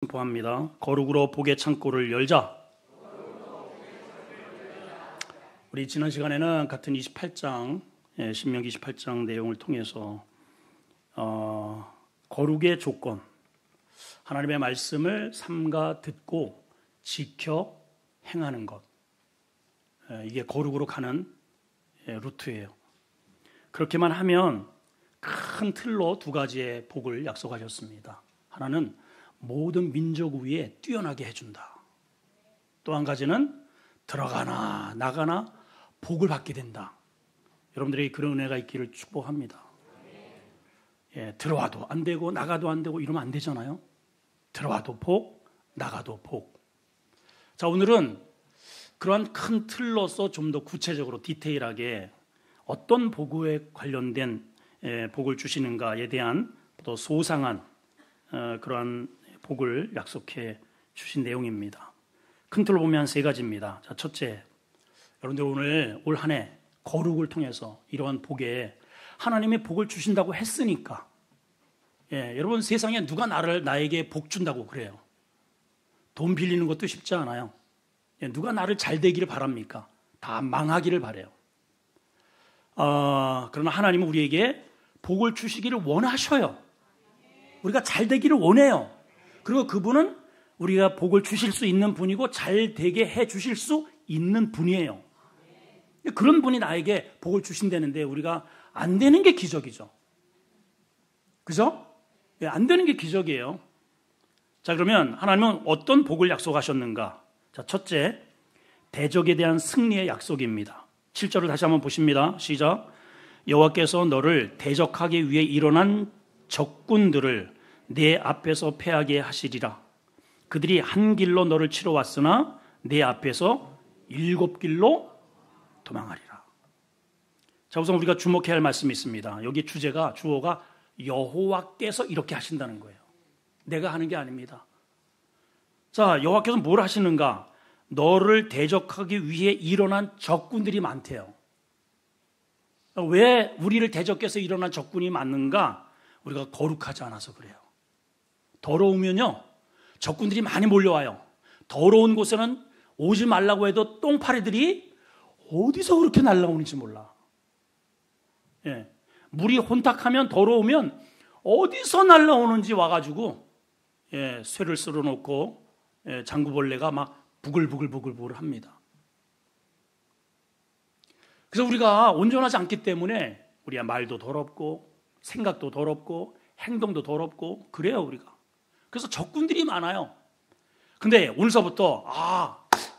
선포합니다. 거룩으로 복의 창고를 열자. 우리 지난 시간에는 같은 28장, 신명기 28장 내용을 통해서 거룩의 조건, 하나님의 말씀을 삼가 듣고 지켜 행하는 것, 이게 거룩으로 가는 루트예요. 그렇게만 하면 큰 틀로 두 가지의 복을 약속하셨습니다. 하나는 모든 민족 위에 뛰어나게 해준다. 또 한 가지는 들어가나 나가나 복을 받게 된다. 여러분들에게 그런 은혜가 있기를 축복합니다. 들어와도 안 되고 나가도 안 되고 이러면 안 되잖아요. 들어와도 복, 나가도 복. 자, 오늘은 그러한 큰 틀로서 좀 더 구체적으로 디테일하게 어떤 복에 관련된 복을 주시는가에 대한 또 소상한 그러한 복을 약속해 주신 내용입니다. 큰 틀로 보면 세 가지입니다. 자, 첫째, 여러분들 오늘 올 한 해 거룩을 통해서 이러한 복에 하나님의 복을 주신다고 했으니까, 여러분 세상에 누가 나에게 복 준다고 그래요? 돈 빌리는 것도 쉽지 않아요. 누가 나를 잘 되기를 바랍니까? 다 망하기를 바라요. 그러나 하나님은 우리에게 복을 주시기를 원하셔요. 우리가 잘 되기를 원해요. 그리고 그분은 우리가 복을 주실 수 있는 분이고 잘 되게 해 주실 수 있는 분이에요. 그런 분이 나에게 복을 주신다는데 우리가 안 되는 게 기적이죠. 그죠? 안 되는 게 기적이에요. 자, 그러면 하나님은 어떤 복을 약속하셨는가? 자, 첫째, 대적에 대한 승리의 약속입니다. 7절을 다시 한번 보십니다. 시작. 여호와께서 너를 대적하기 위해 일어난 적군들을 내 앞에서 패하게 하시리라. 그들이 한 길로 너를 치러 왔으나 내 앞에서 7길로 도망하리라. 자, 우선 우리가 주목해야 할 말씀이 있습니다. 여기 주어가 여호와께서 이렇게 하신다는 거예요. 내가 하는 게 아닙니다. 자, 여호와께서 뭘 하시는가? 너를 대적하기 위해 일어난 적군들이 많대요. 왜 우리를 대적해서 일어난 적군이 많은가? 우리가 거룩하지 않아서 그래요. 더러우면요, 적군들이 많이 몰려와요. 더러운 곳에는 오지 말라고 해도 똥파리들이 어디서 그렇게 날라오는지 몰라. 물이 혼탁하면 더러우면 어디서 날라오는지 와가지고 쇠를 쓸어놓고 장구벌레가 막 부글부글 합니다. 그래서 우리가 온전하지 않기 때문에 우리의 말도 더럽고 생각도 더럽고 행동도 더럽고 그래요, 우리가. 그래서 적군들이 많아요. 근데 오늘서부터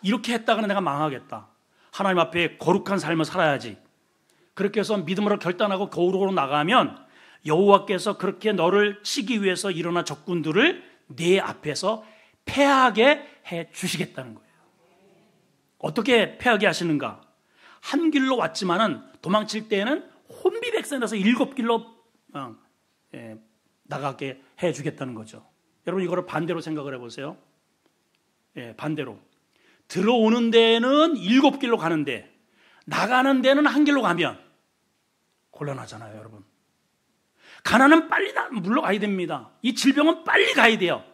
이렇게 했다가는 내가 망하겠다. 하나님 앞에 거룩한 삶을 살아야지. 그렇게 해서 믿음으로 결단하고 거룩으로 나가면 여호와께서 그렇게 너를 치기 위해서 일어난 적군들을 내 앞에서 패하게 해 주시겠다는 거예요. 어떻게 패하게 하시는가? 한 길로 왔지만은 도망칠 때에는 혼비백산해서 7길로 나가게 해 주겠다는 거죠. 여러분 이거를 반대로 생각을 해보세요. 반대로 들어오는 데는 7길로 가는데 나가는 데는 한 길로 가면 곤란하잖아요, 여러분. 가난은 빨리 물러가야 됩니다. 이 질병은 빨리 가야 돼요.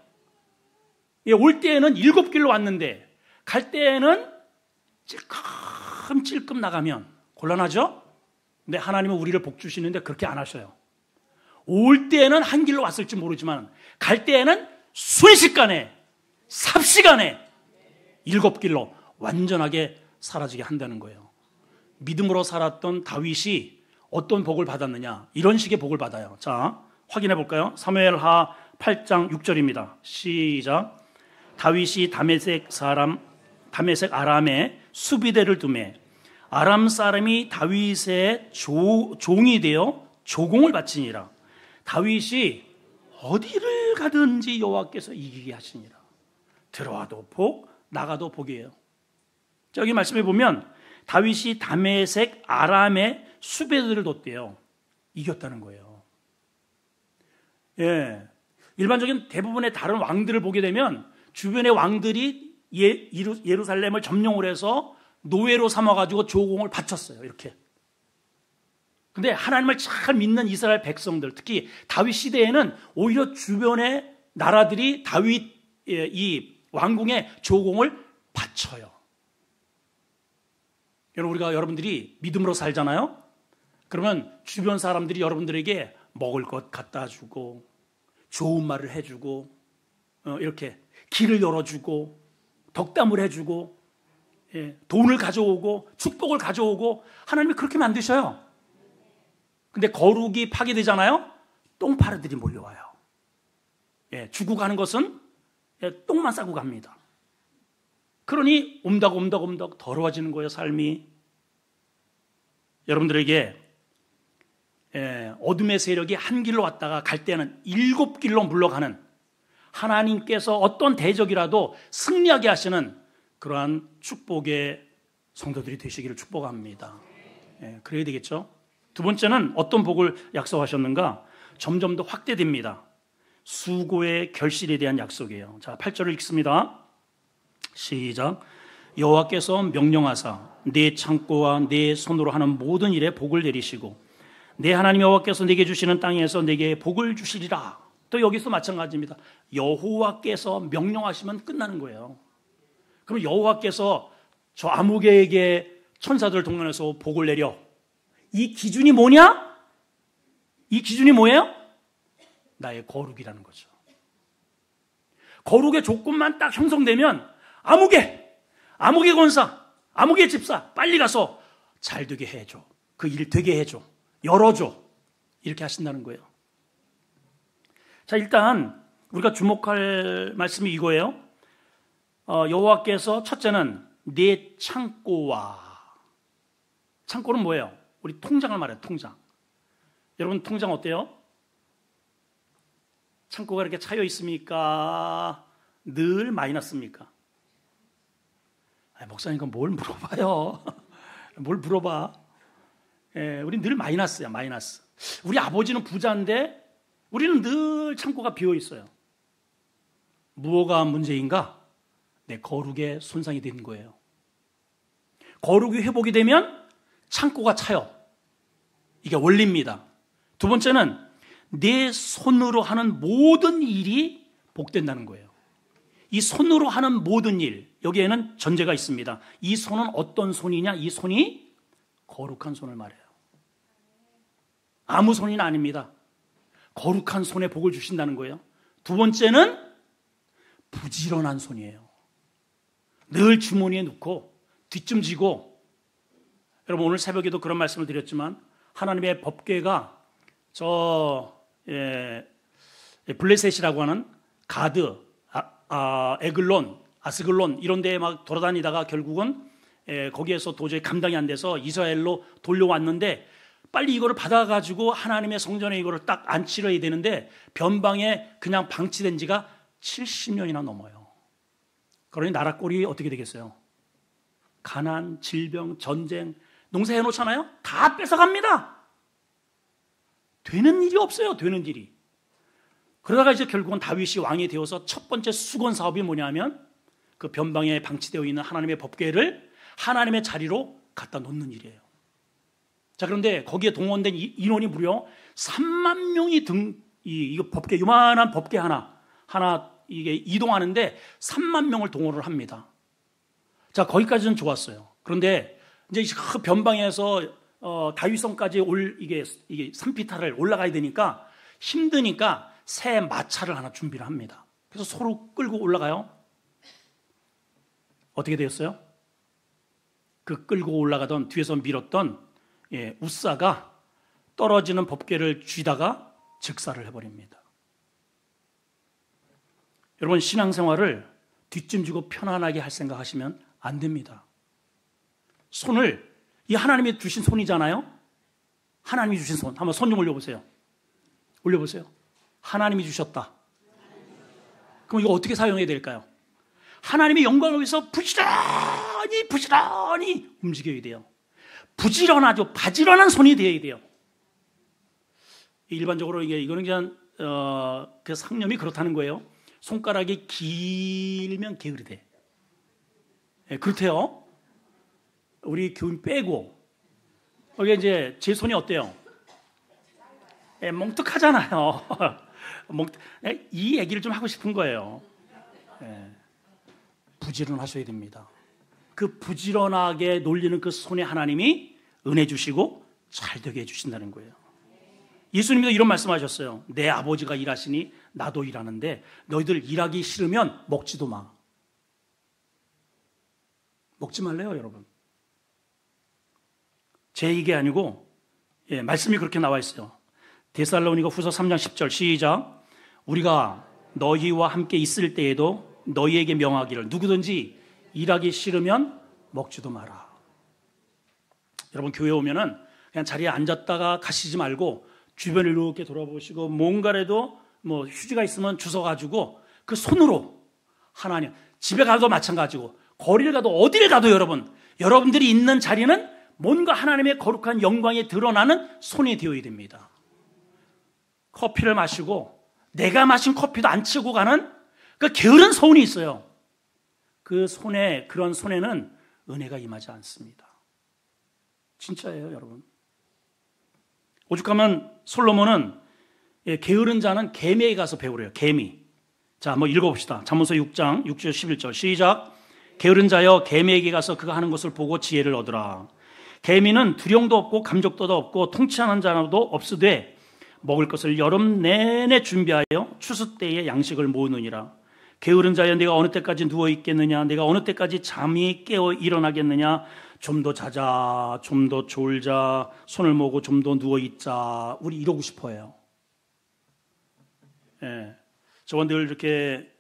올 때에는 7길로 왔는데 갈 때에는 찔끔찔끔 나가면 곤란하죠? 근데 하나님은 우리를 복 주시는데 그렇게 안 하셔요. 올 때에는 한 길로 왔을지 모르지만 갈 때에는 순식간에 삽시간에 7길로 완전하게 사라지게 한다는 거예요. 믿음으로 살았던 다윗이 어떤 복을 받았느냐? 이런 식의 복을 받아요. 자, 확인해 볼까요? 사무엘하 8장 6절입니다. 시작. 다윗이 다메섹 아람에 수비대를 두매 아람 사람이 다윗의 종이 되어 조공을 바치니라. 다윗이 어디를 가든지 여호와께서 이기게 하시니라. 들어와도 복, 나가도 복이에요. 자, 여기 말씀해 보면 다윗이 다메섹 아람의 수비대를 뒀대요. 이겼다는 거예요. 일반적인 대부분의 다른 왕들을 보게 되면 주변의 왕들이 예루살렘을 점령을 해서 노예로 삼아가지고 조공을 바쳤어요. 이렇게. 근데 하나님을 잘 믿는 이스라엘 백성들, 특히 다윗 시대에는 오히려 주변의 나라들이 다윗 이 왕궁의 조공을 바쳐요. 우리가 여러분들이 믿음으로 살잖아요. 그러면 주변 사람들이 여러분들에게 먹을 것 갖다 주고 좋은 말을 해주고 이렇게 길을 열어주고 덕담을 해주고 돈을 가져오고 축복을 가져오고 하나님이 그렇게 만드셔요. 근데 거룩이 파괴되잖아요. 똥파리들이 몰려와요. 주고 가는 것은 똥만 싸고 갑니다. 그러니 옴덕 더러워지는 거예요, 삶이. 여러분들에게 어둠의 세력이 한 길로 왔다가 갈 때는 7길로 물러가는, 하나님께서 어떤 대적이라도 승리하게 하시는 그러한 축복의 성도들이 되시기를 축복합니다. 그래야 되겠죠. 두 번째는 어떤 복을 약속하셨는가? 점점 더 확대됩니다. 수고의 결실에 대한 약속이에요. 자, 8절을 읽습니다. 시작. 여호와께서 명령하사 내 창고와 내 손으로 하는 모든 일에 복을 내리시고 내 하나님 여호와께서 내게 주시는 땅에서 내게 복을 주시리라. 또 여기서 마찬가지입니다. 여호와께서 명령하시면 끝나는 거예요. 그럼 여호와께서 저 아무개에게 천사들 동원해서 복을 내려. 이 기준이 뭐냐? 이 기준이 뭐예요? 나의 거룩이라는 거죠. 거룩의 조건만 딱 형성되면 아무개 권사, 아무개 집사 빨리 가서 잘 되게 해줘. 그 일 되게 해줘. 열어줘. 이렇게 하신다는 거예요. 자, 일단 우리가 주목할 말씀이 이거예요. 여호와께서 첫째는 내 창고와, 창고는 뭐예요? 우리 통장을 말해요. 통장. 여러분 통장 어때요? 창고가 이렇게 차여 있습니까? 늘 마이너스입니까? 목사님 그럼 뭘 물어봐요? 뭘 물어봐? 우리 늘 마이너스야, 마이너스. 우리 아버지는 부자인데 우리는 늘 창고가 비어 있어요. 무엇가 문제인가? 내 거룩에 손상이 된 거예요. 거룩이 회복이 되면 창고가 차요. 이게 원리입니다. 두 번째는 내 손으로 하는 모든 일이 복된다는 거예요. 이 손으로 하는 모든 일, 여기에는 전제가 있습니다. 이 손은 어떤 손이냐? 이 손이 거룩한 손을 말해요. 아무 손이 아닙니다. 거룩한 손에 복을 주신다는 거예요. 두 번째는 부지런한 손이에요. 늘 주머니에 넣고 뒷짐지고, 여러분 오늘 새벽에도 그런 말씀을 드렸지만 하나님의 법궤가 블레셋이라고 하는 가드, 에글론, 아스글론 이런 데에 막 돌아다니다가 결국은 거기에서 도저히 감당이 안 돼서 이스라엘로 돌려왔는데, 빨리 이거를 받아가지고 하나님의 성전에 이거를 딱 안치러야 되는데 변방에 그냥 방치된 지가 70년이나 넘어요. 그러니 나라 꼴이 어떻게 되겠어요? 가난, 질병, 전쟁, 농사해 놓잖아요? 다 뺏어갑니다. 되는 일이 없어요. 되는 일이. 그러다가 이제 결국은 다윗이 왕이 되어서 첫 번째 수건 사업이 뭐냐면 그 변방에 방치되어 있는 하나님의 법궤를 하나님의 자리로 갖다 놓는 일이에요. 자, 그런데 거기에 동원된 인원이 무려 3만 명이 이거 법궤, 요만한 법궤 하나 이게 이동하는데 3만 명을 동원을 합니다. 자, 거기까지는 좋았어요. 그런데 이제 그 변방에서 다윗성까지 이게 산피탈을 올라가야 되니까 힘드니까 새 마차를 하나 준비를 합니다. 그래서 소로 끌고 올라가요. 어떻게 되었어요? 그 끌고 올라가던 뒤에서 밀었던 우사가 떨어지는 법궤를 쥐다가 즉사를 해버립니다. 여러분 신앙생활을 뒷짐지고 편안하게 할 생각하시면 안 됩니다. 손을, 이 하나님이 주신 손이잖아요. 하나님이 주신 손, 한번 손 좀 올려보세요. 올려보세요. 하나님이 주셨다. 그럼 이거 어떻게 사용해야 될까요? 하나님의 영광을 위해서 부지런히 움직여야 돼요. 부지런하죠. 바지런한 손이 되어야 돼요. 일반적으로 이거는 그냥 그 상념이 그렇다는 거예요. 손가락이 길면 게으르 돼. 그렇대요. 우리 교인 빼고. 이게 이제 제 손이 어때요? 멍뚝하잖아요. 이 얘기를 좀 하고 싶은 거예요. 부지런하셔야 됩니다. 그 부지런하게 놀리는 그 손에 하나님이 은혜 주시고 잘되게 해주신다는 거예요. 예수님도 이런 말씀하셨어요. 내 아버지가 일하시니 나도 일하는데 너희들 일하기 싫으면 먹지도 마. 먹지 말래요, 여러분. 제 얘기 아니고 말씀이 그렇게 나와 있어요. 데살로니가 후서 3장 10절 시작. 우리가 너희와 함께 있을 때에도 너희에게 명하기를 누구든지 일하기 싫으면 먹지도 마라. 여러분 교회 오면은 그냥 자리에 앉았다가 가시지 말고 주변을 이렇게 돌아보시고 뭔가라도 뭐 휴지가 있으면 주워 가지고 그 손으로 하나님, 집에 가도 마찬가지고 거리를 가도 어디를 가도 여러분들이 있는 자리는 뭔가 하나님의 거룩한 영광이 드러나는 손이 되어야 됩니다. 커피를 마시고 내가 마신 커피도 안 치고 가는 그 게으른 손이 있어요. 그 손에, 그런 손에는 은혜가 임하지 않습니다. 진짜예요, 여러분. 오죽하면 솔로몬은 게으른 자는 개미에 가서 배우래요. 개미. 자, 한번 읽어봅시다. 잠언서 6장 6절 11절 시작. 게으른 자여 개미에게 가서 그가 하는 것을 보고 지혜를 얻으라. 개미는 두령도 없고 감족도 없고 통치하는 자도 없으되 먹을 것을 여름 내내 준비하여 추수 때에 양식을 모으느니라. 게으른 자여 내가 어느 때까지 누워 있겠느냐, 내가 어느 때까지 잠이 깨어 일어나겠느냐. 좀 더 자자, 좀 더 졸자, 손을 모으고 좀 더 누워 있자. 우리 이러고 싶어요. 저와 늘 이렇게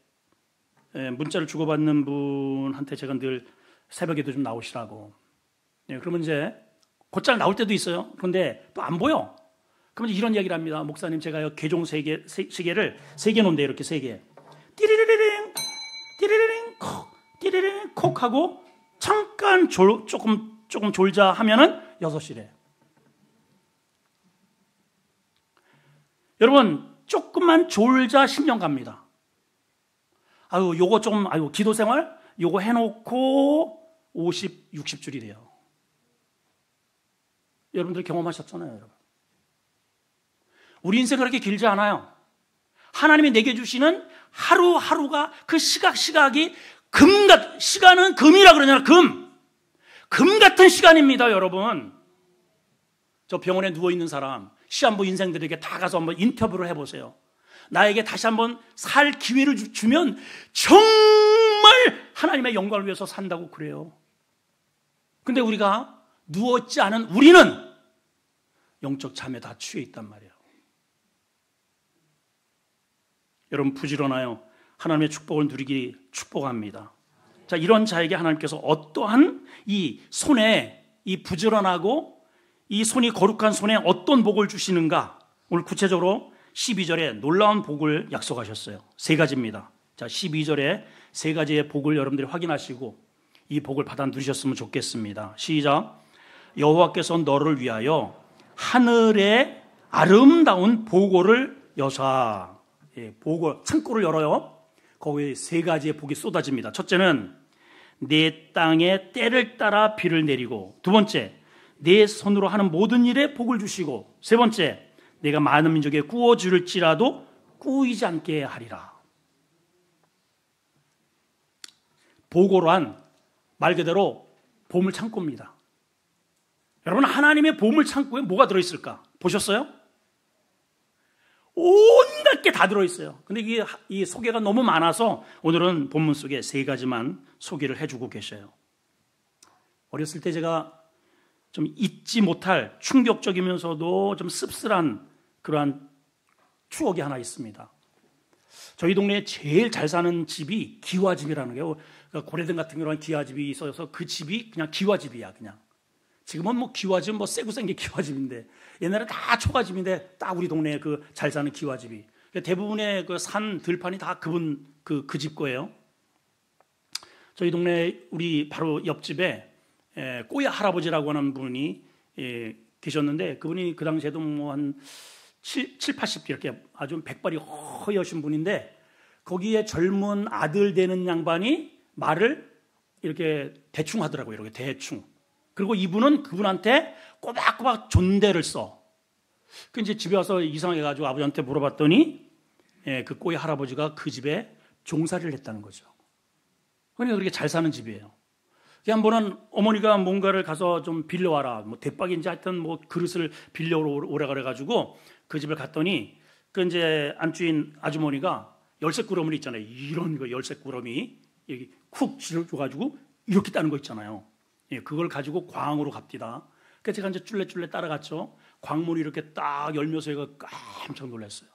문자를 주고받는 분한테 제가 늘 새벽에도 좀 나오시라고. 그러면 이제 곧잘 나올 때도 있어요. 그런데 또 안 보여. 그러면 이런 이야기를 합니다. 목사님, 제가요 개종 시계를 3개 놓은데 이렇게 3개. 띠리리링, 띠리리링, 콕, 띠리리링, 콕 하고 잠깐 조금 졸자 하면은 6시래. 여러분, 조금만 졸자 10년 갑니다. 요거 좀, 기도 생활, 요거 해놓고 50, 60줄이 돼요. 여러분들 경험하셨잖아요, 여러분. 우리 인생 그렇게 길지 않아요. 하나님이 내게 주시는 하루하루가 그 시각이 시간은 금이라 그러잖아요. 금 같은 시간입니다, 여러분. 저 병원에 누워있는 사람, 시한부 인생들에게 다 가서 한번 인터뷰를 해보세요. 나에게 다시 한번 살 기회를 주면 정말 하나님의 영광을 위해서 산다고 그래요. 근데 우리가 누웠지 않은 우리는 영적 잠에 다 취해 있단 말이에요. 여러분, 부지런하여 하나님의 축복을 누리기 축복합니다. 자, 이런 자에게 하나님께서 어떠한 이 손에, 이 부지런하고 이 손이 거룩한 손에 어떤 복을 주시는가? 오늘 구체적으로 12절에 놀라운 복을 약속하셨어요. 3가지입니다. 자, 12절에 3가지의 복을 여러분들이 확인하시고 이 복을 받아 누리셨으면 좋겠습니다. 시작. 여호와께서 너를 위하여 하늘의 아름다운 보고를 여사. 보고, 창고를 열어요. 거기에 3가지의 복이 쏟아집니다. 첫째는 내 땅에 때를 따라 비를 내리고, 두 번째, 내 손으로 하는 모든 일에 복을 주시고, 세 번째, 내가 많은 민족에 구워줄지라도 꾸이지 않게 하리라. 보고란 말 그대로 보물 창고입니다. 여러분, 하나님의 보물 창고에 뭐가 들어있을까? 보셨어요? 온갖 게 다 들어있어요. 근데 이게 이 소개가 너무 많아서 오늘은 본문 속에 3가지만 소개를 해주고 계셔요. 어렸을 때 제가 좀 잊지 못할 충격적이면서도 좀 씁쓸한 그러한 추억이 하나 있습니다. 저희 동네에 제일 잘 사는 집이 기와집이라는 게요. 그러니까 고래등 같은 그런 기와집이 있어서 그 집이 그냥 기와집이야, 그냥. 지금은 뭐 기와집, 뭐 새고 생긴 기와집인데, 옛날에 다 초가집인데 딱 우리 동네에 그 잘 사는 기와집이. 대부분의 그 산 들판이 다 그 집 거예요. 저희 동네 우리 바로 옆집에 꼬야 할아버지라고 하는 분이 계셨는데, 그분이 그 당시에도 뭐 한 7, 80대 이렇게 아주 백발이 허여신 분인데, 거기에 젊은 아들 되는 양반이 말을 이렇게 대충 하더라고요. 이렇게 대충. 그리고 이분은 그분한테 꼬박꼬박 존대를 써. 그 이제 집에 와서 이상해가지고 아버지한테 물어봤더니 그 꼬야 할아버지가 그 집에 종살이를 했다는 거죠. 그러니까 그렇게 잘 사는 집이에요. 한 번은 어머니가 뭔가를 가서 좀 빌려와라. 뭐 대박인지 하여튼 뭐 그릇을 빌려오라 그래가지고 그 집을 갔더니 그 이제 안주인 아주머니가 열쇠꾸러미 있잖아요. 이런 거 열쇠꾸러미 여기 쿡 찔러줘가지고 이렇게 따는 거 있잖아요. 예, 그걸 가지고 광으로 갑디다. 그래서 제가 이제 쫄래쫄래 따라갔죠. 광문이 이렇게 딱 열면서 얘가 깜짝 놀랐어요.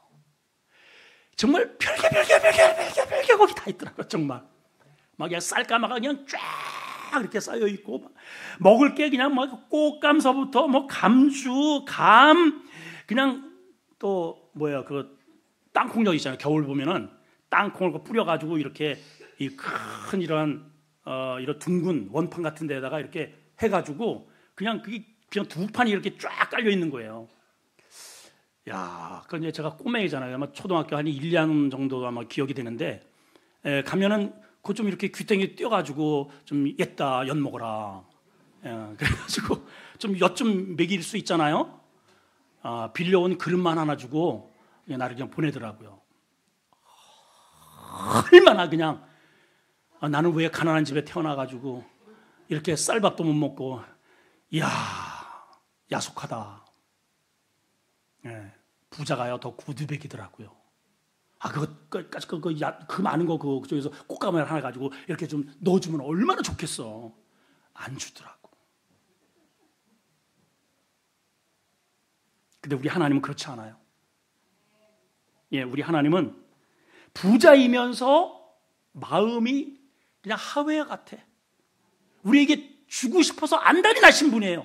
정말 별게 거기 다 있더라고요. 정말 막 그냥 쌀가마가 그냥 쫙 이렇게 쌓여 있고 먹을 게 그냥 막 꽃감서부터 뭐 감주, 감 그냥 또 뭐야 그 땅콩젓 있잖아요. 겨울 보면은 땅콩을 뿌려가지고 이렇게 이 큰 이런 둥근 원판 같은 데다가 이렇게 해가지고 그냥 그게 그냥 두 판이 이렇게 쫙 깔려 있는 거예요. 야, 그 이제 제가 꼬맹이잖아요. 아마 초등학교 한 1, 2학년 정도 아마 기억이 되는데 가면은 그 좀 이렇게 귀땡이 뛰어가지고 좀 옛다 연 먹어라. 그래가지고 좀 엿 좀 먹일 수 있잖아요. 빌려온 그릇만 하나 주고 나를 그냥 보내더라고요. 얼마나 그냥 나는 왜 가난한 집에 태어나가지고 이렇게 쌀밥도 못 먹고 이야 야속하다. 부자가요 더 구두백이더라고요. 그 많은 거 그쪽에서 꽃가마를 하나 가지고 이렇게 좀 넣어주면 얼마나 좋겠어. 안 주더라고. 근데 우리 하나님은 그렇지 않아요. 예, 우리 하나님은 부자이면서 마음이 그냥 하회와 같아. 우리에게 주고 싶어서 안달이 나신 분이에요.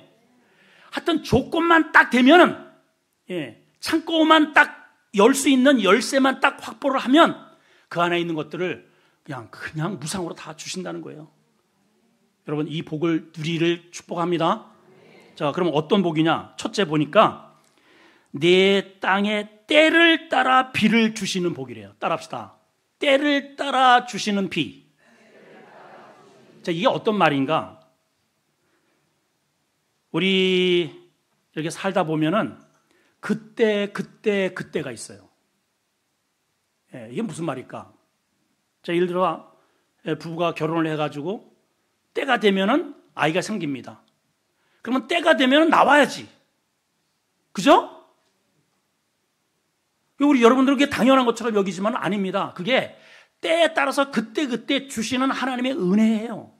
하여튼 조건만 딱 되면은 창고만 딱 열 수 있는 열쇠만 딱 확보를 하면 그 안에 있는 것들을 그냥 무상으로 다 주신다는 거예요. 여러분 이 복을 누리를 축복합니다. 자, 그럼 어떤 복이냐? 첫째 보니까 내 땅에 때를 따라 비를 주시는 복이래요. 따라합시다. 때를 따라 주시는 비. 자, 이게 어떤 말인가? 우리 이렇게 살다 보면은 그때가 있어요. 이게 무슨 말일까? 자, 예를 들어 부부가 결혼을 해가지고 때가 되면은 아이가 생깁니다. 그러면 때가 되면은 나와야지. 그죠? 우리 여러분들은 그게 당연한 것처럼 여기지만 아닙니다. 그게 때에 따라서 그때 주시는 하나님의 은혜예요.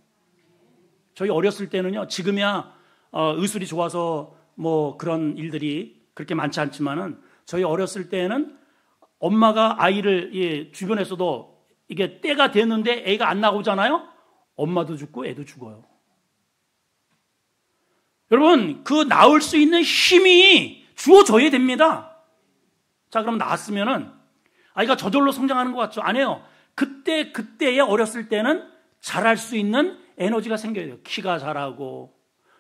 저희 어렸을 때는요, 지금이야 의술이 좋아서 뭐 그런 일들이 그렇게 많지 않지만은 저희 어렸을 때는 엄마가 아이를 주변에서도 이게 때가 됐는데 애가 안 나오잖아요. 엄마도 죽고 애도 죽어요. 여러분 그 나올 수 있는 힘이 주어져야 됩니다. 자, 그럼 낳았으면은 아이가 저절로 성장하는 것 같죠? 아니에요. 그때에 어렸을 때는 자랄 수 있는 에너지가 생겨야 돼요. 키가 자라고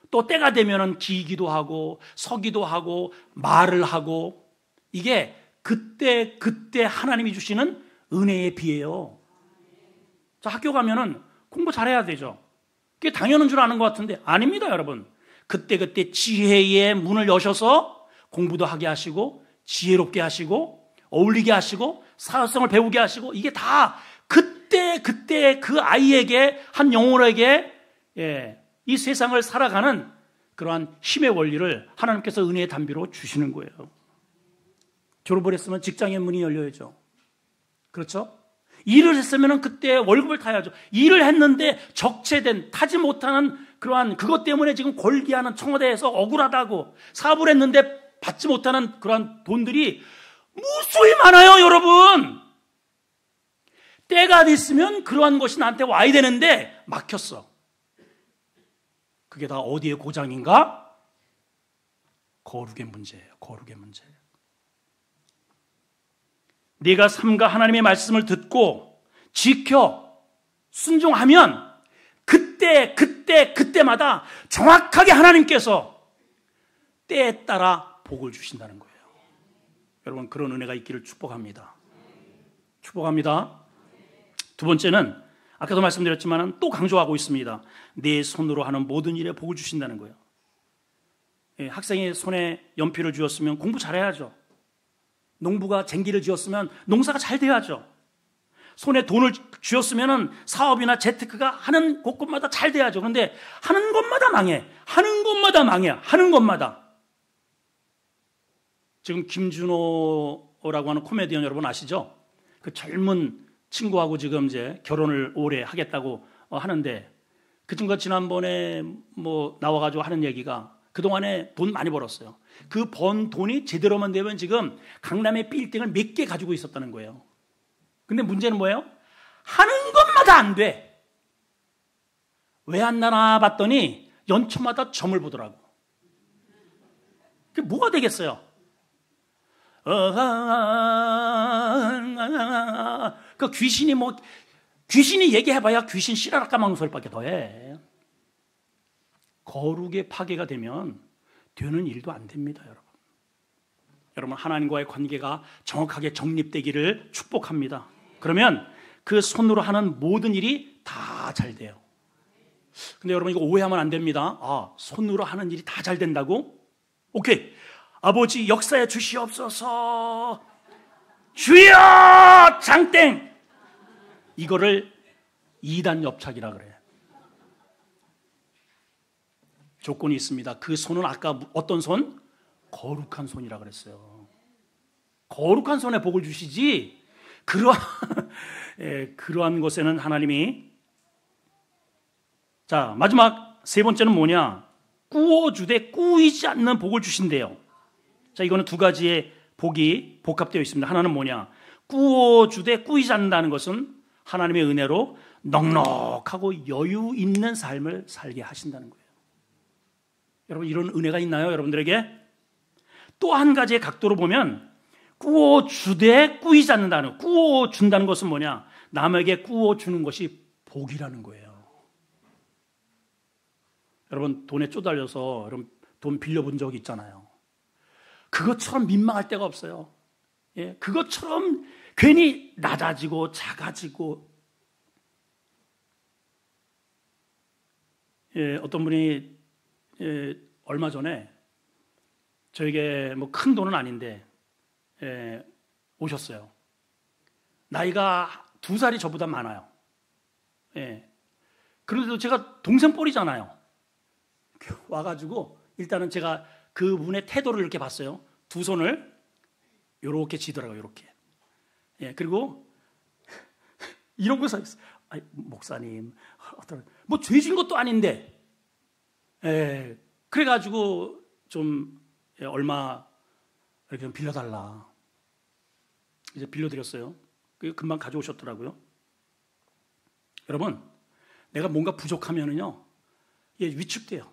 또 때가 되면은 기기도 하고 서기도 하고 말을 하고 이게 그때 하나님이 주시는 은혜의 비예요. 자, 학교 가면은 공부 잘해야 되죠. 그게 당연한 줄 아는 것 같은데 아닙니다, 여러분. 그때 지혜의 문을 여셔서 공부도 하게 하시고 지혜롭게 하시고 어울리게 하시고 사회성을 배우게 하시고 이게 다 그때 그 아이에게 한 영혼에게 이 세상을 살아가는 그러한 힘의 원리를 하나님께서 은혜의 담비로 주시는 거예요. 졸업을 했으면 직장의 문이 열려야죠. 그렇죠? 일을 했으면 그때 월급을 타야죠. 일을 했는데 적체된 타지 못하는 그러한 그것 때문에 지금 골기하는 청와대에서 억울하다고 사업을 했는데 받지 못하는 그러한 돈들이 무수히 많아요, 여러분. 때가 됐으면 그러한 것이 나한테 와야 되는데 막혔어. 그게 다 어디의 고장인가? 거룩의 문제예요. 거룩의 문제. 네가 삼가 하나님의 말씀을 듣고 지켜 순종하면 그때마다 정확하게 하나님께서 때에 따라 복을 주신다는 거예요. 여러분 그런 은혜가 있기를 축복합니다. 축복합니다. 두 번째는 아까도 말씀드렸지만 또 강조하고 있습니다. 내 손으로 하는 모든 일에 복을 주신다는 거예요. 학생이 손에 연필을 쥐었으면 공부 잘해야죠. 농부가 쟁기를 쥐었으면 농사가 잘 돼야죠. 손에 돈을 쥐었으면은 사업이나 재테크가 하는 곳곳마다 잘 돼야죠. 그런데 하는 곳마다 망해. 하는 곳마다 망해. 하는 곳마다. 지금 김준호라고 하는 코미디언 여러분 아시죠? 그 젊은 친구하고 지금 이제 결혼을 올해 하겠다고 하는데 그 친구가 지난번에 뭐 나와가지고 하는 얘기가 그동안에 돈 많이 벌었어요. 그 번 돈이 제대로만 되면 지금 강남의 빌딩을 몇 개 가지고 있었다는 거예요. 근데 문제는 뭐예요? 하는 것마다 안 돼. 왜 안 나나 봤더니 연초마다 점을 보더라고. 그게 뭐가 되겠어요? 그 귀신이 얘기해봐야 귀신 씨라락 까먹는 소리밖에 더해. 거룩의 파괴가 되면 되는 일도 안 됩니다, 여러분. 여러분, 하나님과의 관계가 정확하게 정립되기를 축복합니다. 그러면 그 손으로 하는 모든 일이 다 잘 돼요. 근데 여러분 이거 오해하면 안 됩니다. 손으로 하는 일이 다 잘 된다고? 오케이. 아버지 역사에 주시옵소서. 주여 장땡. 이거를 2단 엽착이라 그래. 조건이 있습니다. 그 손은 아까 어떤 손? 거룩한 손이라 그랬어요. 거룩한 손에 복을 주시지 그러한 것에는 하나님이. 자, 마지막 세 번째는 뭐냐? 꾸어주되 꾸이지 않는 복을 주신대요. 자, 이거는 두 가지의 복이 복합되어 있습니다. 하나는 뭐냐? 꾸어주되 꾸이지 않는다는 것은 하나님의 은혜로 넉넉하고 여유 있는 삶을 살게 하신다는 거예요. 여러분, 이런 은혜가 있나요? 여러분들에게? 또 한 가지의 각도로 보면 꾸어주되 꾸이지 않는다는, 꾸어준다는 것은 뭐냐? 남에게 꾸어주는 것이 복이라는 거예요. 여러분, 돈에 쪼달려서 여러분 돈 빌려본 적이 있잖아요. 그것처럼 민망할 데가 없어요. 예, 그것처럼 괜히 낮아지고 작아지고. 예, 어떤 분이 얼마 전에 저에게 뭐 큰 돈은 아닌데 오셨어요. 나이가 2살이 저보다 많아요. 예. 그런데도 제가 동생 뻘이잖아요. 와가지고 일단은 제가 그분의 태도를 이렇게 봤어요. 두 손을 이렇게 쥐더라고요. 이렇게. 예. 그리고 이러고 서 있어요. 목사님, 뭐 죄진 것도 아닌데. 예. 그래가지고 좀 얼마 이렇게 좀 빌려달라. 이제 빌려드렸어요. 금방 가져오셨더라고요. 여러분, 내가 뭔가 부족하면은요, 위축돼요.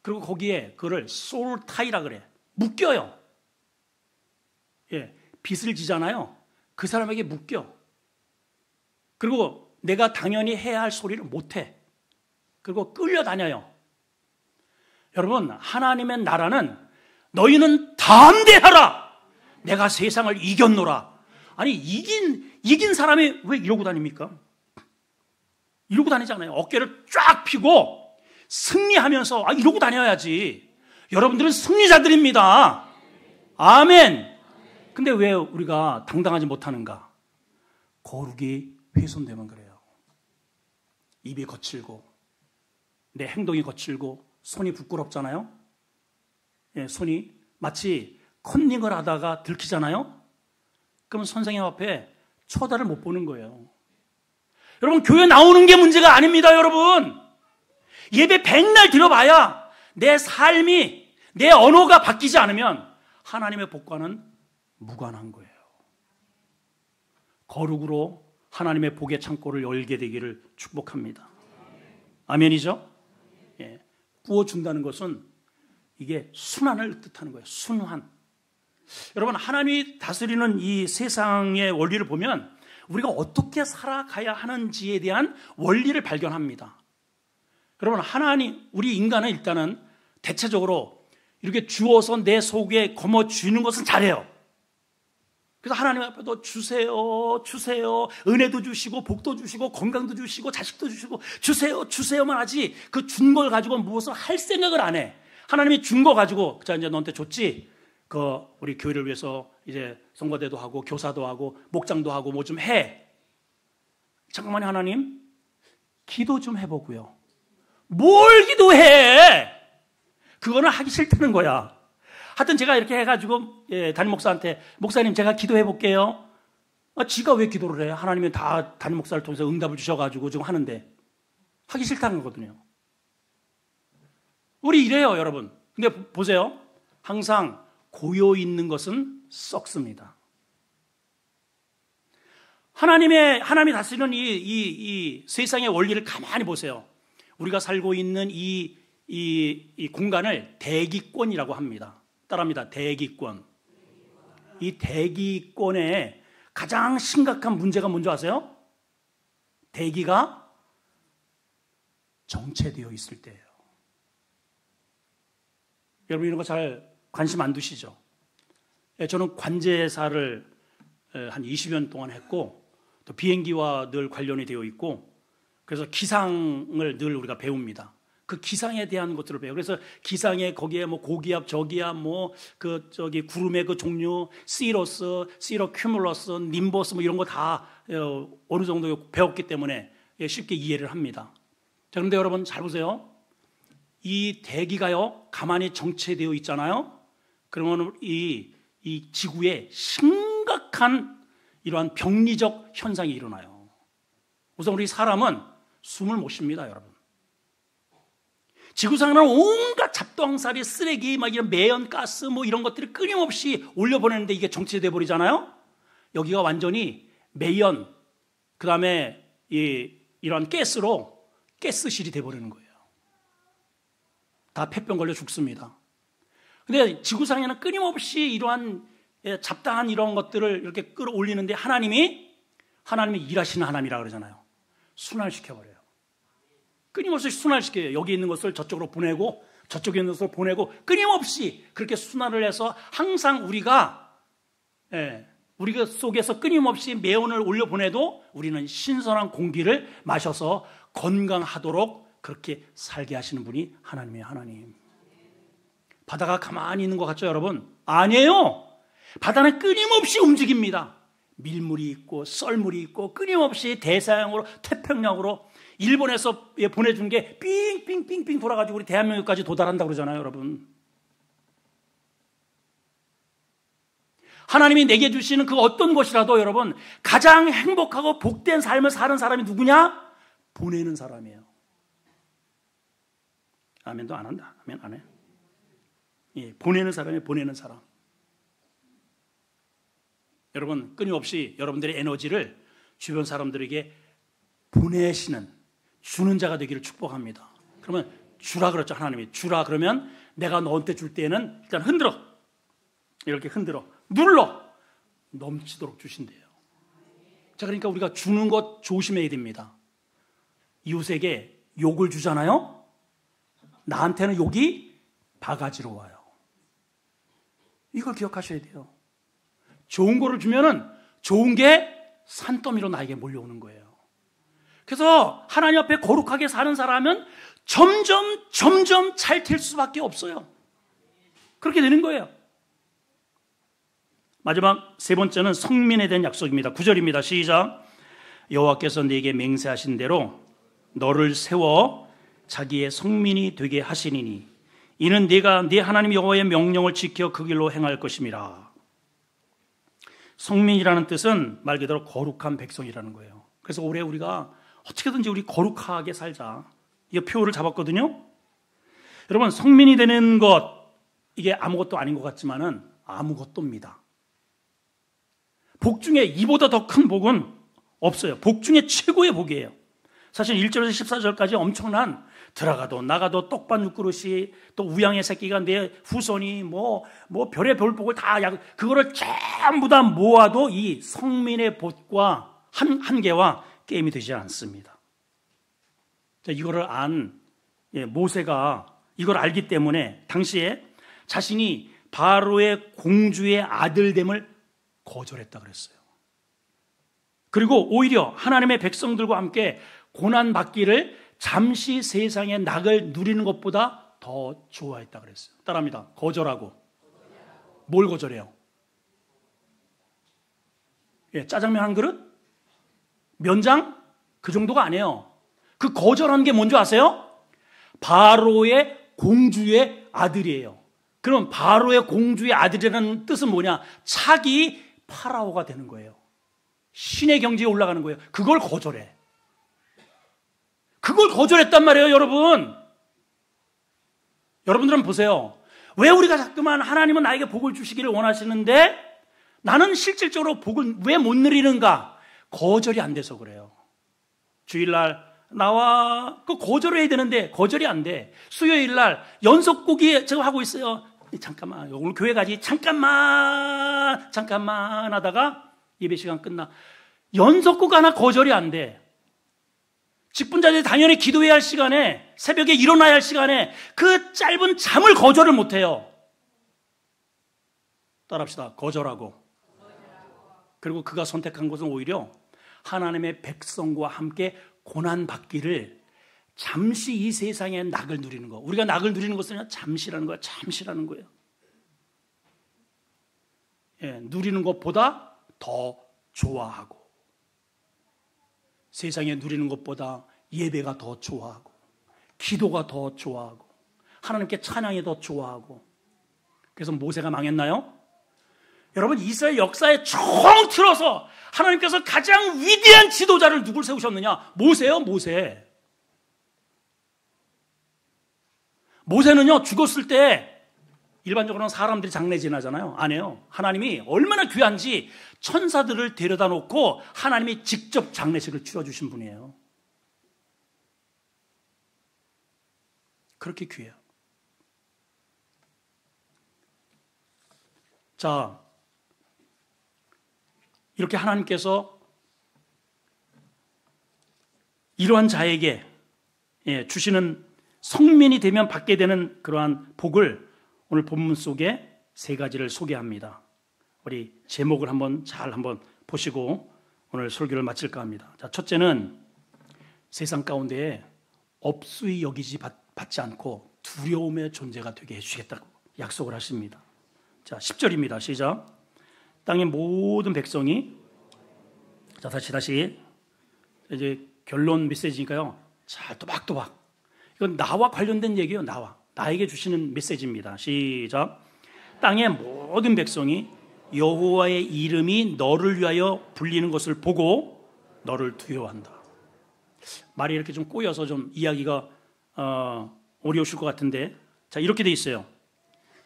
그리고 거기에 그거를 소울 타이라 그래. 묶여요. 예, 빚을 지잖아요. 그 사람에게 묶여. 그리고 내가 당연히 해야 할 소리를 못해. 그리고 끌려다녀요. 여러분, 하나님의 나라는 너희는 담대하라. 내가 세상을 이겼노라. 아니, 이긴 사람이 왜 이러고 다닙니까? 이러고 다니잖아요. 어깨를 쫙 펴고 승리하면서 이러고 다녀야지. 여러분들은 승리자들입니다. 아멘. 근데 왜 우리가 당당하지 못하는가? 거룩이 훼손되면 그래요. 입이 거칠고 내 행동이 거칠고 손이 부끄럽잖아요. 예, 손이 마치 컨닝을 하다가 들키잖아요. 그러면 선생님 앞에 쳐다를 못 보는 거예요. 여러분, 교회 나오는 게 문제가 아닙니다. 여러분, 예배 100날 들어봐야 내 삶이, 내 언어가 바뀌지 않으면 하나님의 복과는 무관한 거예요. 거룩으로 하나님의 복의 창고를 열게 되기를 축복합니다. 아멘이죠? 예. 구워준다는 것은 이게 순환을 뜻하는 거예요. 순환. 여러분, 하나님이 다스리는 이 세상의 원리를 보면 우리가 어떻게 살아가야 하는지에 대한 원리를 발견합니다. 여러분, 우리 인간은 일단은 대체적으로 이렇게 주어서 내 속에 거머쥐는 것은 잘해요. 그래서 하나님 앞에도 주세요, 주세요. 은혜도 주시고, 복도 주시고, 건강도 주시고, 자식도 주시고, 주세요, 주세요만 하지, 그 준 걸 가지고 무엇을 할 생각을 안 해. 하나님이 준 거 가지고, 자, 이제 너한테 줬지? 우리 교회를 위해서 이제 선거대도 하고 교사도 하고 목장도 하고 뭐 좀 해. 잠깐만요, 하나님. 기도 좀 해보고요. 뭘 기도해? 그거는 하기 싫다는 거야. 하여튼 제가 이렇게 해가지고 담임 목사한테 목사님 제가 기도해 볼게요. 지가 왜 기도를 해? 하나님은 다 담임 목사를 통해서 응답을 주셔가지고 지금 하는데 하기 싫다는 거거든요. 우리 이래요, 여러분. 근데 보세요. 항상 고요 있는 것은 썩습니다. 하나님이 다스리는 이 세상의 원리를 가만히 보세요. 우리가 살고 있는 이 공간을 대기권이라고 합니다. 따라합니다. 대기권. 이 대기권에 가장 심각한 문제가 뭔지 아세요? 대기가 정체되어 있을 때예요. 여러분 이런 거 잘 관심 안 두시죠? 저는 관제사를 한 20여 년 동안 했고 또 비행기와 늘 관련이 되어 있고 그래서 기상을 늘 우리가 배웁니다. 그 기상에 대한 것들을 배워요. 그래서 기상에 거기에 뭐 고기압, 저기압, 뭐 구름의 그 종류, 시러스, 시러큐뮬러스, 님버스 뭐 이런 거 다 어느 정도 배웠기 때문에 쉽게 이해를 합니다. 자, 그런데 여러분 잘 보세요. 이 대기가요 가만히 정체되어 있잖아요. 그러면 이 지구에 심각한 이러한 병리적 현상이 일어나요. 우선 우리 사람은 숨을 못 쉽니다, 여러분. 지구상에는 온갖 잡동사리, 쓰레기, 막 이런 매연, 가스 뭐 이런 것들이 끊임없이 올려보내는데 이게 정체돼 버리잖아요. 여기가 완전히 매연, 그 다음에 이런 가스로 가스실이 돼 버리는 거예요. 다 폐병 걸려 죽습니다. 근데 지구상에는 끊임없이 이러한 잡다한 이런 것들을 이렇게 끌어올리는데 하나님이 일하시는 하나님이라 그러잖아요. 순환시켜버려요. 끊임없이 순환시켜요. 여기 있는 것을 저쪽으로 보내고 저쪽에 있는 것을 보내고 끊임없이 그렇게 순환을 해서 항상 우리가 속에서 끊임없이 매연을 올려보내도 우리는 신선한 공기를 마셔서 건강하도록 그렇게 살게 하시는 분이 하나님이에요. 하나님. 바다가 가만히 있는 것 같죠, 여러분? 아니에요. 바다는 끊임없이 움직입니다. 밀물이 있고 썰물이 있고 끊임없이 대서양으로 태평양으로 일본에서 보내준 게 삥삥삥삥 돌아가지고 우리 대한민국까지 도달한다고 그러잖아요, 여러분. 하나님이 내게 주시는 그 어떤 것이라도 여러분 가장 행복하고 복된 삶을 사는 사람이 누구냐? 보내는 사람이에요. 아멘도 안 한다. 아멘 안 해. 예, 보내는 사람이 보내는 사람. 여러분 끊임없이 여러분들의 에너지를 주변 사람들에게 보내시는 주는 자가 되기를 축복합니다. 그러면 주라 그랬죠. 하나님이 주라 그러면 내가 너한테 줄 때에는 일단 흔들어. 이렇게 흔들어. 눌러. 넘치도록 주신대요. 자, 그러니까 우리가 주는 것 조심해야 됩니다. 이웃에게 욕을 주잖아요. 나한테는 욕이 바가지로 와요. 이걸 기억하셔야 돼요. 좋은 거를 주면은 좋은 게 산더미로 나에게 몰려오는 거예요. 그래서 하나님 앞에 거룩하게 사는 사람은 점점 잘 될 수밖에 없어요. 그렇게 되는 거예요. 마지막 세 번째는 성민에 대한 약속입니다. 9절입니다. 시작. 여호와께서 네게 맹세하신 대로 너를 세워 자기의 성민이 되게 하시니니 이는 네가 네 하나님 여호와의 명령을 지켜 그 길로 행할 것임이라. 성민이라는 뜻은 말 그대로 거룩한 백성이라는 거예요. 그래서 올해 우리가 어떻게든지 우리 거룩하게 살자. 이 표를 잡았거든요. 여러분 성민이 되는 것 이게 아무것도 아닌 것 같지만은 아무것도입니다. 복 중에 이보다 더 큰 복은 없어요. 복 중에 최고의 복이에요. 사실 1절에서 14절까지 엄청난 들어가도 나가도 떡반 6그릇이 또 우양의 새끼가 내 후손이 뭐 별의 별복을 다 그거를 전부 다 모아도 이 성민의 복과 한계와 게임이 되지 않습니다. 자, 이거를 모세가 이걸 알기 때문에 당시에 자신이 바로의 공주의 아들됨을 거절했다 그랬어요. 그리고 오히려 하나님의 백성들과 함께 고난받기를 잠시 세상의 낙을 누리는 것보다 더 좋아했다 그랬어요. 따라합니다. 거절하고. 뭘 거절해요? 짜장면 한 그릇? 면장? 그 정도가 아니에요. 그 거절한 게 뭔지 아세요? 바로의 공주의 아들이에요. 그럼 바로의 공주의 아들이라는 뜻은 뭐냐? 차기 파라오가 되는 거예요. 신의 경지에 올라가는 거예요. 그걸 거절해. 그걸 거절했단 말이에요, 여러분. 여러분들은 보세요. 왜 우리가 자꾸만 하나님은 나에게 복을 주시기를 원하시는데 나는 실질적으로 복을 왜 못 누리는가? 거절이 안 돼서 그래요. 주일날 나와 그 거절을 해야 되는데 거절이 안 돼. 수요일날 연속곡이 제가 하고 있어요. 잠깐만, 오늘 교회 가지. 잠깐만 하다가 예배 시간 끝나. 연속곡 하나 거절이 안 돼. 직분자들이 당연히 기도해야 할 시간에, 새벽에 일어나야 할 시간에 그 짧은 잠을 거절을 못 해요. 따라합시다. 거절하고. 그리고 그가 선택한 것은 오히려 하나님의 백성과 함께 고난받기를, 잠시 이 세상의 낙을 누리는 거. 우리가 낙을 누리는 것은 잠시라는 거야. 잠시라는 거예요. 누리는 것보다 더 좋아하고, 세상에 누리는 것보다 예배가 더 좋아하고, 기도가 더 좋아하고, 하나님께 찬양이 더 좋아하고. 그래서 모세가 망했나요? 여러분, 이스라엘 역사에 총 틀어서 하나님께서 가장 위대한 지도자를 누굴 세우셨느냐? 모세요, 모세. 모세는요, 죽었을 때 일반적으로는 사람들이 장례 지나잖아요. 안 해요. 하나님이 얼마나 귀한지 천사들을 데려다 놓고 하나님이 직접 장례식을 치러주신 분이에요. 그렇게 귀해요. 자, 이렇게 하나님께서 이러한 자에게 주시는, 성민이 되면 받게 되는 그러한 복을 오늘 본문 속에 세 가지를 소개합니다. 우리 제목을 잘 한번 보시고 오늘 설교를 마칠까 합니다. 자, 첫째는 세상 가운데 업수히 여기지 받지 않고 두려움의 존재가 되게 해주시겠다고 약속을 하십니다. 자, 10절입니다. 시작. 땅의 모든 백성이, 자, 다시 이제 결론 메시지니까요. 잘 또박또박. 이건 나와 관련된 얘기예요. 나에게 주시는 메시지입니다. 시작. 땅의 모든 백성이 여호와의 이름이 너를 위하여 불리는 것을 보고 너를 두려워한다. 말이 이렇게 좀 꼬여서 좀 이야기가 어려우실 것 같은데, 자, 이렇게 돼 있어요.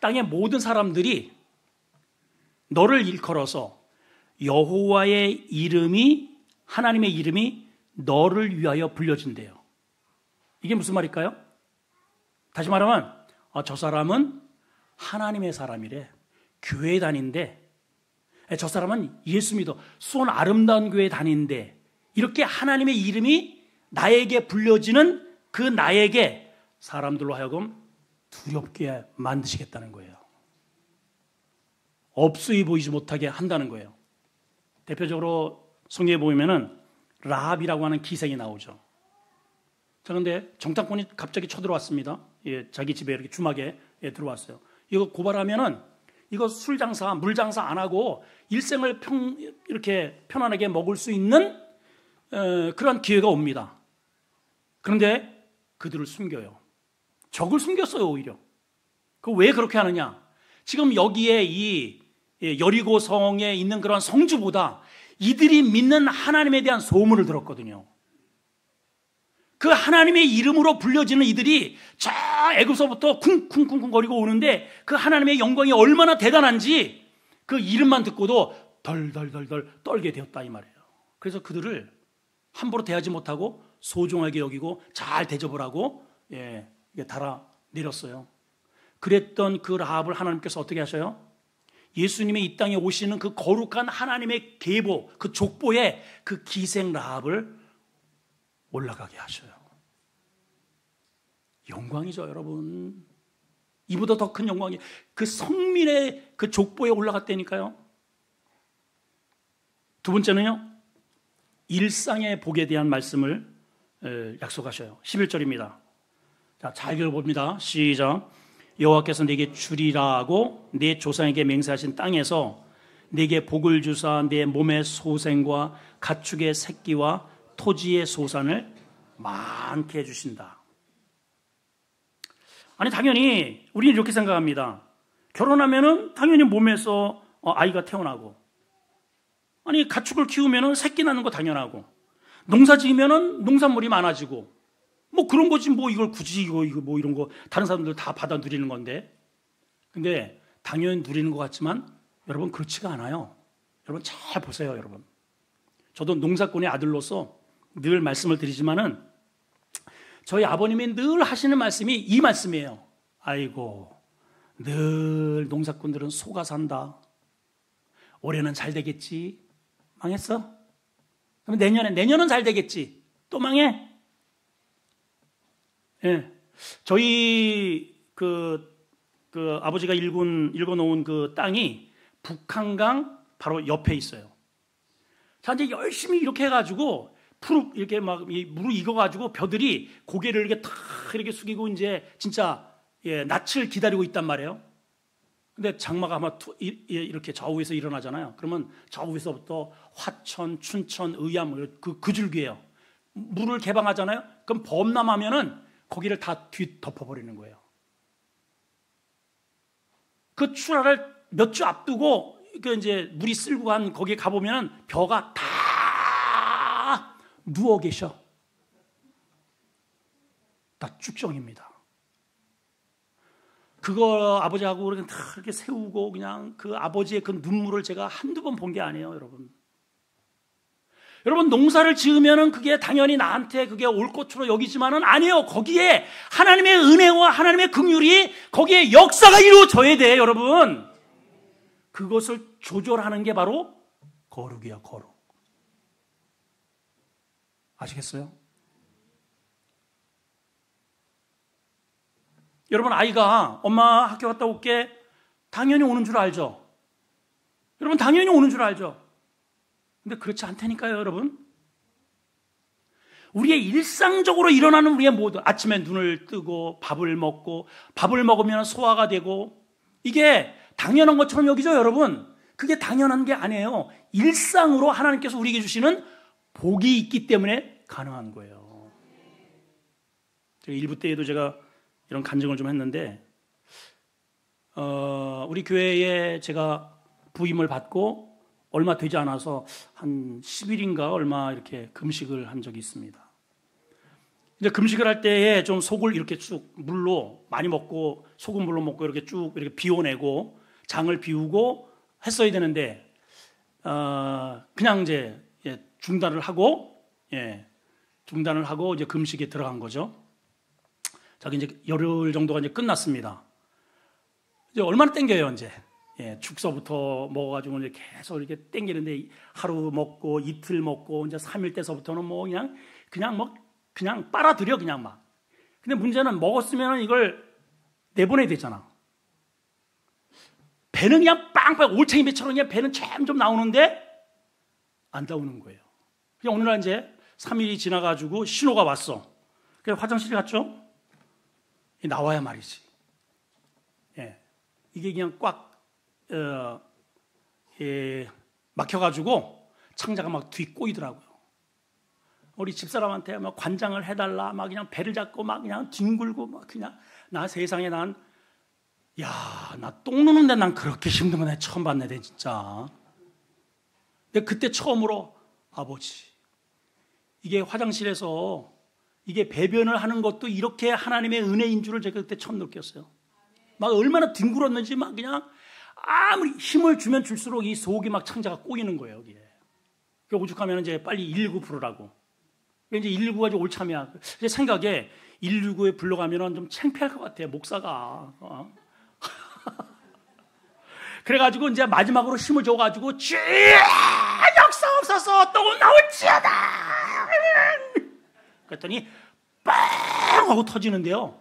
땅의 모든 사람들이 너를 일컬어서 여호와의 이름이, 하나님의 이름이 너를 위하여 불려진대요. 이게 무슨 말일까요? 다시 말하면 저 사람은 하나님의 사람이래. 교회 다닌대. 저 사람은 예수 믿어. 수원 아름다운 교회 다닌대. 이렇게 하나님의 이름이 나에게 불려지는 그 나에게 사람들로 하여금 두렵게 만드시겠다는 거예요. 업수히 보이지 못하게 한다는 거예요. 대표적으로 성경에 보면은 라합이라고 하는 기생이 나오죠. 자, 그런데 정탐꾼이 갑자기 쳐들어왔습니다. 자기 집에 이렇게 주막에 들어왔어요. 이거 고발하면은 이거 술 장사, 물 장사 안 하고 일생을 이렇게 편안하게 먹을 수 있는 그런 기회가 옵니다. 그런데 그들을 숨겨요. 적을 숨겼어요, 오히려. 왜 그렇게 하느냐? 지금 여기에 이 여리고 성에 있는 그런 성주보다 이들이 믿는 하나님에 대한 소문을 들었거든요. 그 하나님의 이름으로 불려지는 이들이 저 애굽서부터 쿵쿵쿵쿵 거리고 오는데 그 하나님의 영광이 얼마나 대단한지 그 이름만 듣고도 덜덜덜덜 떨게 되었다, 이 말이에요. 그래서 그들을 함부로 대하지 못하고 소중하게 여기고 잘 대접을 하고 달아 내렸어요. 그랬던 그 라합을 하나님께서 어떻게 하셔요? 예수님이 이 땅에 오시는 그 거룩한 하나님의 계보, 그 족보에 그 기생 라합을 올라가게 하셔요. 영광이죠, 여러분. 이보다 더 큰 영광이 그 성민의 그 족보에 올라갔다니까요. 두 번째는요, 일상의 복에 대한 말씀을 약속하셔요. 11절입니다. 자, 잘 읽어봅니다. 시작. 여호와께서 내게 주리라 하고 내 조상에게 맹세하신 땅에서 내게 복을 주사 내 몸의 소생과 가축의 새끼와 토지의 소산을 많게 해주신다. 아니 당연히 우리는 이렇게 생각합니다. 결혼하면은 당연히 몸에서 아이가 태어나고, 아니 가축을 키우면은 새끼 낳는 거 당연하고, 농사 지으면은 농산물이 많아지고, 뭐 그런 거지 뭐 이걸 굳이 이거 뭐 이런 거 다른 사람들 다 받아 누리는 건데. 근데 당연히 누리는 것 같지만 여러분 그렇지가 않아요. 여러분 잘 보세요, 여러분. 저도 농사꾼의 아들로서 늘 말씀을 드리지만은 저희 아버님이 늘 하시는 말씀이 이 말씀이에요. 아이고, 늘 농사꾼들은 속아 산다. 올해는 잘 되겠지. 망했어? 그럼 내년은 잘 되겠지. 또 망해? 예. 저희 아버지가 읽어놓은 그 땅이 북한강 바로 옆에 있어요. 자, 이제 열심히 이렇게 해가지고 푸르 이렇게 막 물을 익어가지고 벼들이 고개를 이렇게 탁 이렇게 숙이고 이제 진짜 낯을 기다리고 있단 말이에요. 근데 장마가 아마 이렇게 좌우에서 일어나잖아요. 그러면 좌우에서부터 화천, 춘천, 의암 그 줄기예요. 물을 개방하잖아요. 그럼 범람하면은 거기를 다 뒤덮어버리는 거예요. 그 출하를 몇 주 앞두고 그 이제 물이 쓸고 간 거기에 가보면은 벼가 다 누워 계셔. 다 쭉정입니다. 그거 아버지하고 이렇게 다 이렇게 세우고 그냥 그 아버지의 그 눈물을 제가 한두 번 본 게 아니에요, 여러분. 여러분, 농사를 지으면은 그게 당연히 나한테 그게 올 것으로 여기지만은 아니에요. 거기에 하나님의 은혜와 하나님의 긍휼이 거기에 역사가 이루어져야 돼요, 여러분. 그것을 조절하는 게 바로 거룩이야, 거룩. 아시겠어요? 여러분, 아이가 엄마 학교 갔다 올게 당연히 오는 줄 알죠? 여러분, 당연히 오는 줄 알죠? 근데 그렇지 않다니까요, 여러분. 우리의 일상적으로 일어나는 우리의 모든, 아침에 눈을 뜨고 밥을 먹고, 밥을 먹으면 소화가 되고, 이게 당연한 것처럼 여기죠, 여러분. 그게 당연한 게 아니에요. 일상으로 하나님께서 우리에게 주시는 복이 있기 때문에 가능한 거예요. 1부 때에도 제가 이런 간증을 좀 했는데, 우리 교회에 제가 부임을 받고 얼마 되지 않아서 한 10일인가 얼마 이렇게 금식을 한 적이 있습니다. 이제 금식을 할 때에 좀 속을 이렇게 쭉 물로 많이 먹고 소금 물로 먹고 이렇게 쭉 이렇게 비워내고 장을 비우고 했어야 되는데, 그냥 이제 중단을 하고 이제 금식에 들어간 거죠. 자기 이제 열흘 정도가 이제 끝났습니다. 이제 얼마나 땡겨요, 이제. 축서부터 먹어가지고 이제 계속 이렇게 땡기는데 하루 먹고 이틀 먹고 이제 3일 때서부터는 뭐 그냥 빨아들여 그냥 막. 근데 문제는 먹었으면 이걸 내보내야 되잖아. 배는 그냥 빵빵 올챙이 배처럼 그냥 배는 좀 나오는데 안 나오는 거예요. 그냥 어느 날 이제 3일이 지나가지고 신호가 왔어. 그래서 화장실 갔죠. 나와야 말이지. 이게 그냥 꽉 막혀가지고 창자가 막 뒤 꼬이더라고요. 우리 집사람한테 막 관장을 해달라, 막 그냥 배를 잡고 막 그냥 뒹굴고 막 그냥 나 세상에 나 똥 누는데 난 그렇게 힘든 거 내가 처음 봤네, 진짜. 근데 그때 처음으로 아버지, 이게 화장실에서 이게 배변을 하는 것도 이렇게 하나님의 은혜인 줄을 제가 그때 처음 느꼈어요. 막 얼마나 뒹굴었는지 막 그냥 아무리 힘을 주면 줄수록 이 속이 막 창자가 꼬이는 거예요, 여기에. 그 오죽하면 이제 빨리 119 부르라고. 이제 119가 이제 올 참이야. 제 생각에 119에 불러가면 좀 창피할 것 같아요, 목사가. 그래가지고 이제 마지막으로 힘을 줘가지고 쥐 역사 없어서 똥은 나올지어다. 그랬더니 빵 하고 터지는데요.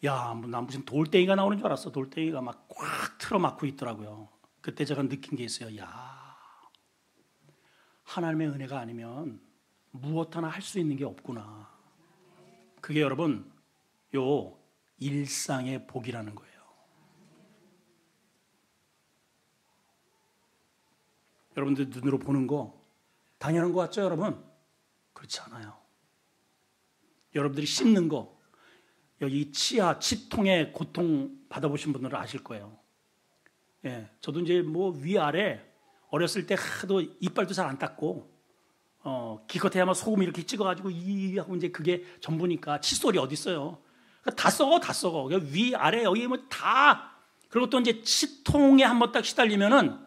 난 무슨 돌덩이가 나오는 줄 알았어. 돌덩이가 막 꽉 틀어막고 있더라고요. 그때 제가 느낀 게 있어요. 하나님의 은혜가 아니면 무엇 하나 할 수 있는 게 없구나. 그게 여러분 일상의 복이라는 거예요. 여러분들 눈으로 보는 거 당연한 것 같죠, 여러분? 그렇지 않아요. 여러분들이 씹는 거, 여기 치아, 치통에 고통 받아보신 분들은 아실 거예요. 예, 저도 이제 뭐 위아래 어렸을 때 하도 이빨도 잘 안 닦고, 기껏해야만 소금 이렇게 찍어가지고 이 하고 이제 그게 전부니까 칫솔이 어디 있어요? 다 썩어, 다 썩어. 위아래 여기 뭐 다. 그리고 또 이제 치통에 한번 딱 시달리면은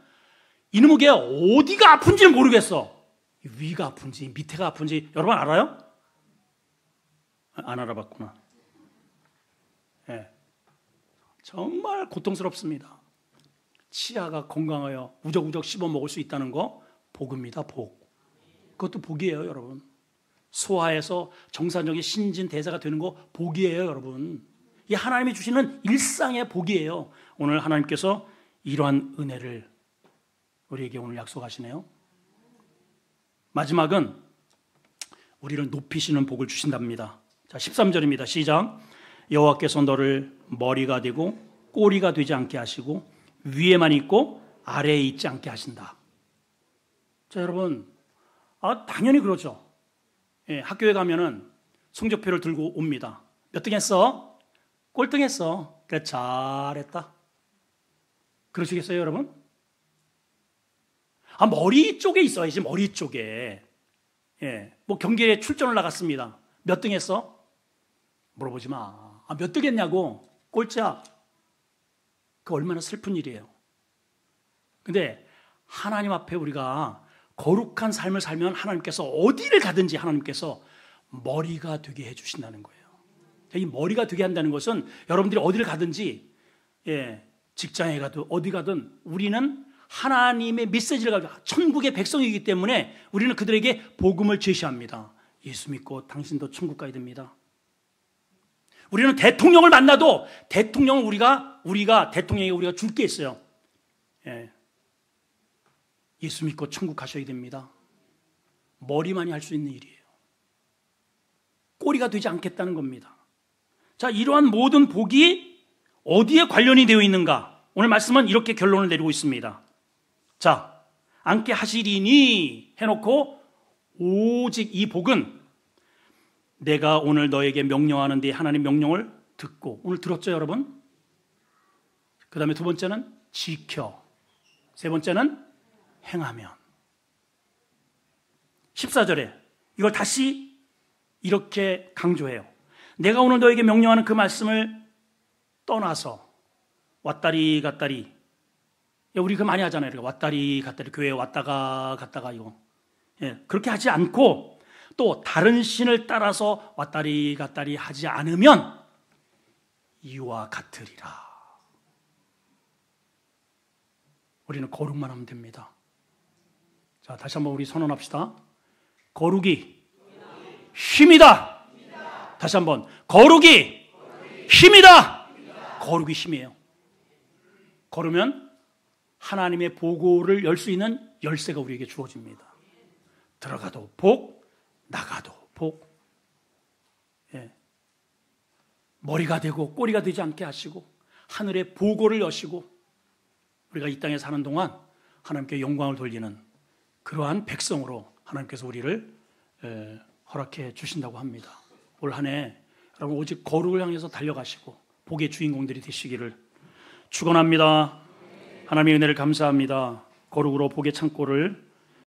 이놈의 게 어디가 아픈지 모르겠어. 위가 아픈지 밑에가 아픈지 여러분 알아요? 안 알아봤구나. 예, 정말 고통스럽습니다. 치아가 건강하여 우적우적 씹어 먹을 수 있다는 거 복입니다. 복. 그것도 복이에요, 여러분. 소화해서 정상적인 신진대사가 되는 거 복이에요, 여러분. 이 하나님이 주시는 일상의 복이에요. 오늘 하나님께서 이러한 은혜를 우리에게 오늘 약속하시네요. 마지막은 우리를 높이시는 복을 주신답니다. 자, 13절입니다. 시작. 여호와께서 너를 머리가 되고 꼬리가 되지 않게 하시고 위에만 있고 아래에 있지 않게 하신다. 자, 여러분, 당연히 그러죠. 예, 학교에 가면은 성적표를 들고 옵니다. 몇 등 했어? 꼴등 했어. 그래, 잘했다. 그러시겠어요, 여러분? 머리 쪽에 있어야지, 머리 쪽에. 예, 뭐 경기에 출전을 나갔습니다. 몇 등 했어? 물어보지 마. 몇 등 했냐고? 꼴찌야. 그 얼마나 슬픈 일이에요. 근데 하나님 앞에 우리가 거룩한 삶을 살면 하나님께서 어디를 가든지 하나님께서 머리가 되게 해주신다는 거예요. 이 머리가 되게 한다는 것은 여러분들이 어디를 가든지, 예, 직장에 가도 어디 가든 우리는 하나님의 메시지를 가지고 천국의 백성이기 때문에 우리는 그들에게 복음을 제시합니다. 예수 믿고 당신도 천국 가야 됩니다. 우리는 대통령을 만나도 대통령을 우리가 대통령에게 우리가 줄 게 있어요. 예. 예수 믿고 천국 가셔야 됩니다. 머리만이 할 수 있는 일이에요. 꼬리가 되지 않겠다는 겁니다. 자, 이러한 모든 복이 어디에 관련이 되어 있는가? 오늘 말씀은 이렇게 결론을 내리고 있습니다. 자, 않게 하시리니 해놓고 오직 이 복은 내가 오늘 너에게 명령하는데 하나님 명령을 듣고, 오늘 들었죠, 여러분? 그 다음에 두 번째는 지켜, 세 번째는 행하면. 14절에 이걸 다시 이렇게 강조해요. 내가 오늘 너에게 명령하는 그 말씀을 떠나서 왔다리 갔다리, 우리 그거 많이 하잖아요. 왔다리 갔다리, 교회에 왔다가 갔다가 이거. 예, 그렇게 하지 않고 또 다른 신을 따라서 왔다리 갔다리 하지 않으면 이와 같으리라. 우리는 거룩만 하면 됩니다. 자, 다시 한번 우리 선언합시다. 거룩이 힘이다. 다시 한번, 거룩이 힘이다. 거룩이 힘이에요. 걸으면 하나님의 보고를 열 수 있는 열쇠가 우리에게 주어집니다. 들어가도 복, 나가도 복. 예. 머리가 되고 꼬리가 되지 않게 하시고 하늘의 보고를 여시고 우리가 이 땅에 사는 동안 하나님께 영광을 돌리는 그러한 백성으로 하나님께서 우리를 허락해 주신다고 합니다. 올 한 해 여러분 오직 거룩을 향해서 달려가시고 복의 주인공들이 되시기를 축원합니다. 하나님의 은혜를 감사합니다. 거룩으로 복의 창고를